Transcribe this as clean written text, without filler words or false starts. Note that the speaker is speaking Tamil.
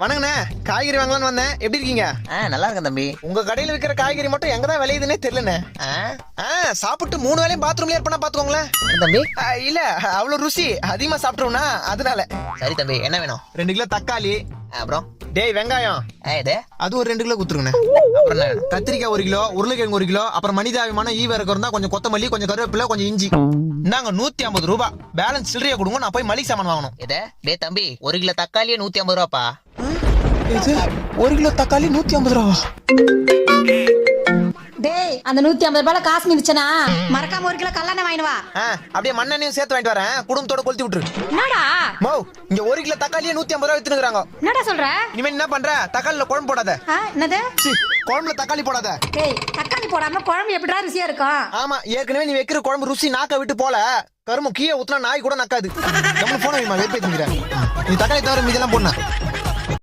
வணங்கண்ணே, காய்கறி வாங்கலாம்னு வந்தேன். எப்படி இருக்கீங்க? நல்லா இருக்கேன் தம்பி. உங்க கடையில விக்கிற காய்கறி மட்டும் எங்கதான் விளையுதுன்னே தெரியலண்ணே. சாப்பிட்டு 3 வேளையும் பாத்ரூம்ல இருப்பா பாத்துக்கோங்களேன். தம்பி இல்ல அவ்வளவு ருசி அதிகமா சாப்பிட்டோம்னா அதனால. சரி தம்பி, என்ன வேணும்? 2 கிலோ தக்காளி. அப்புறம் டேய் வெங்காயம் இது அது ஒரு 2 கிலோ குத்துருங்கண்ணே. அப்புறம் என்ன வேணும்? கத்திரிக்காய் 1 கிலோ, உருளைக்கிழங்கு 1 கிலோ, அப்புறம் மனிதாபிமான ஈவரக்கம் இருந்தா கொஞ்சம் கொத்தமல்லி, கொஞ்சம் கருவேப்பிலை, கொஞ்சம் இஞ்சி. இந்தாங்க 150 ரூபாய். பேலன்ஸ் சில்லறையா கொடுங்க, நான் போய் மளிகை சாமான் வாங்கணும். டே தம்பி, 1 கிலோ தக்காளியே 150 ரூபாப்பா. இது 1 கிலோ தக்காளி 150 ரூபா. டேய், அந்த 150 ரூபாய்ல காசு மிச்சனா மறக்காம 1 கிலோ கல்லெண்ணெய் வாங்கிட்டு வா. அப்படியே மண்ணெண்ணையும் சேர்த்து வாங்கிட்டு வரேன். குடும்பத்தோட கொளுத்தி விட்டுரு. என்னடா மோ, இங்க 1 கிலோ தக்காளியே 150 ரூபா வித்துனுக்குறாங்க. என்னடா சொல்ற? இனிமே என்ன பண்ற? தக்காளில குழம்பு போடாத. என்னது? குழம்புல தக்காளி போடாத. டேய், தக்காளி போடாம குழம்பு எப்படிடா ருசியா இருக்கும்? ஆமா, ஏற்கனவே நீ வைக்கிற குழம்பு ருசி நாக்க விட்டு போல. கருமம் கீழே ஊத்துனா நாய் கூட நக்காது. நம்ம போன வைமா வெறுப்பேத்துக்கிறேன். நீ தக்காளி தவிர மீதெல்லாம் போடணும்.